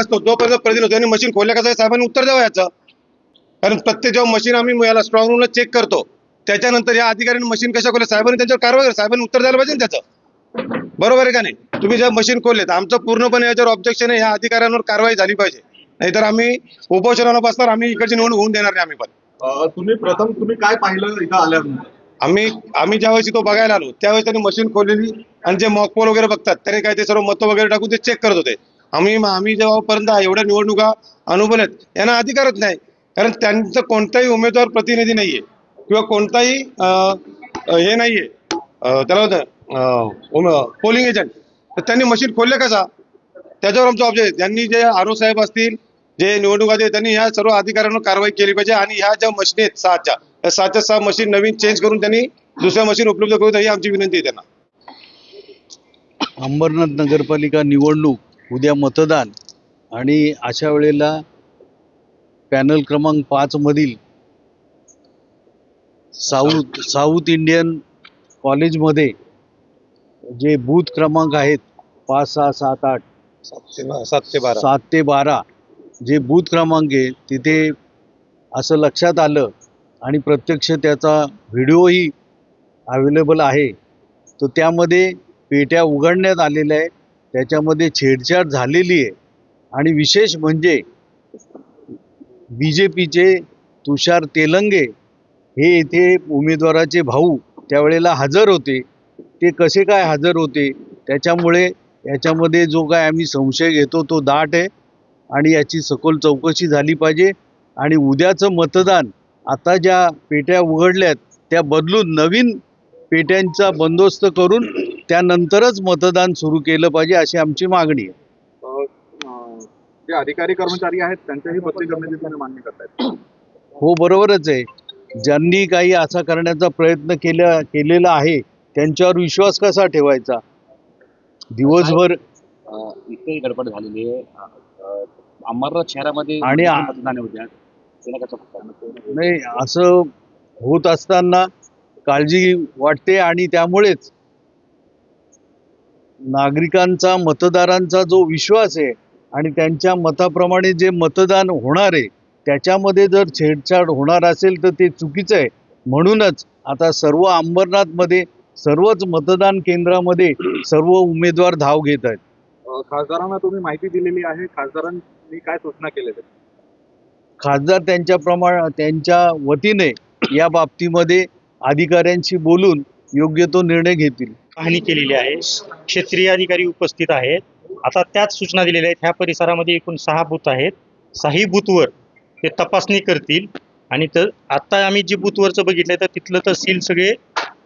असतो जोपर्यंत प्रतिनिधी होतो आणि मशीन खोलल्या कसं साहेबांनी उत्तर द्यावं याचं. कारण प्रत्येक जेव्हा मशीन आम्ही याला स्ट्रॉंग रूमला चेक करतो त्याच्यानंतर या अधिकाऱ्यांनी मशीन कशा खोल्या साहेबांनी त्यांच्यावर कारवाई करा. साहेबांनी उत्तर द्यायला पाहिजे ना त्याचं. बरोबर आहे का नाही. तुम्ही जेव्हा मशीन खोलले तर आमचं पूर्णपणे याच्यावर ऑब्जेक्शन आहे. ह्या अधिकाऱ्यांवर कारवाई झाली पाहिजे, नाहीतर आम्ही उपोषणाला बसणार. आम्ही इकडची निवडणूक होऊन देणार नाही आम्ही पण. तुम्ही काय पाहिलं इथं आल्यानंतर? आम्ही ज्यावेळेस तो बघायला आलो त्यावेळेस त्यांनी मशीन खोललेली आणि जे मॉकपोल वगैरे बघतात त्याने काय ते सर्व मतं वगैरे टाकून ते चेक करत होते. आम्ही जेव्हापर्यंत एवढ्या निवडणुका अनुभव आहेत यांना अधिकारच नाही. कारण त्यांचं कोणताही उमेदवार प्रतिनिधी नाहीये किंवा कोणताही हे नाहीये त्याला पोलिंग एजंट. तर त्यांनी मशीन खोलले कसा त्याच्यावर आमचं ऑब्जेक्ट. त्यांनी जे आरो साहेब असतील जे निवडणूक आहेत त्यांनी ह्या सर्व अधिकाऱ्यांवर कारवाई केली पाहिजे आणि ह्या ज्या मशीन आहेत 6च्या त्या 6च्या 6 मशीन नवीन चेंज करून त्यांनी दुसऱ्या मशीन उपलब्ध करून ही आमची विनंती आहे त्यांना. अंबरनाथ नगरपालिका निवडणूक उद्या मतदान आणि अशा वेळेला पॅनल क्रमांक 5 मधील साऊथ इंडियन कॉलेजमध्ये जे बूथ क्रमांक आहेत 5, 6, 7, 8 7 ते 12 जे बूथ क्रमांक आहे तिथे असं लक्षात आलं आणि प्रत्यक्ष त्याचा व्हिडिओही अवेलेबल आहे. तर त्यामध्ये पेट्या उघडण्यात आलेल्या आहे, त्याच्यामध्ये छेडछाड झालेली आहे. आणि विशेष म्हणजे BJPचे तुषार तेलंगे हे इथे उमेदवाराचे भाऊ त्यावेळेला हजर होते. ते कसे काय हजर होते त्याच्यामुळे याच्यामध्ये जो काय आम्ही संशय घेतो तो दाट आहे आणि याची सखोल चौकशी झाली पाहिजे. आणि उद्याचं मतदान आता ज्या पेट्या उघडल्यात त्या बदलून नवीन पेट्यांचा बंदोबस्त करून त्यानंतरच मतदान सुरू केलं पाहिजे अशी आमची मागणी आहे. जे अधिकारी कर्मचारी आहेत त्यांच्याही बदली करण्याची तुम्ही मागणी करतायत? हो, बरोबरच आहे. ज्यांनी काही असा करण्याचा प्रयत्न केलेला आहे त्यांच्यावर विश्वास कसा ठेवायचा. दिवसभर इतकी गडबड झालेली आहे अंबरनाथ शहरामध्ये आणि मतदान होत्या नाही असं होत असताना काळजी वाटते आणि त्यामुळेच नागरिकांचा मतदारांचा जो विश्वास आहे आणि त्यांच्या मताप्रमाणे जे मतदान होणार आहे त्याच्यामध्ये जर छेडछाड होणार असेल तर ते चुकीचं आहे. म्हणूनच आता सर्व अंबरनाथमध्ये सर्वच मतदान केंद्रामध्ये सर्व उमेदवार धाव घेत आहेत. खासदारांना तुम्ही माहिती दिलेली आहे, खासदारांनी काय सूचना केलेल्या? खासदार त्यांच्या वतीने या बाबतीमध्ये अधिकाऱ्यांशी बोलून योग्य तो निर्णय घेतील. पाहणी केलेली आहे. क्षेत्रीय अधिकारी उपस्थित आहेत. आता त्याच सूचना दिलेल्या आहेत. ह्या परिसरामध्ये एकूण 6 बूथ आहेत. 6ही बूथवर ते तपासणी करतील आणि तर आता आम्ही जे बूथवरचं बघितलंय तर तिथलं तर सील सगळे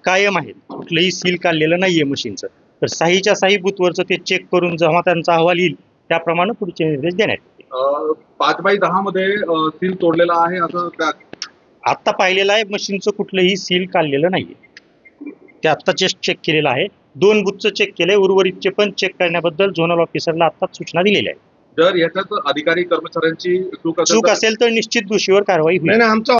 कायम आहेत, कुठलंही सील काढलेलं नाहीये मशीनचं. तर 6च्या 6 बूथवरचं ते चेक करून जेव्हा त्यांचा अहवाल येईल त्याप्रमाणे पुढचे निर्देश देण्यात येतील. 5/10 मध्ये सील तोडलेला आहे असं आत्ता पाहिलेलं आहे. मशीनचं कुठलंही सील काढलेलं नाहीये. ते आत्ता जस्ट चेक केलेलं आहे. 2 बूथचं चेक केलंय. उर्वरितचे पण चेक करण्याबद्दल झोनल ऑफिसरला आत्ताच सूचना दिलेल्या आहेत. जर याच्यात अधिकारी कर्मचाऱ्यांची चूक असेल तर निश्चित दोषीवर कारवाई होईल. नाही आमचा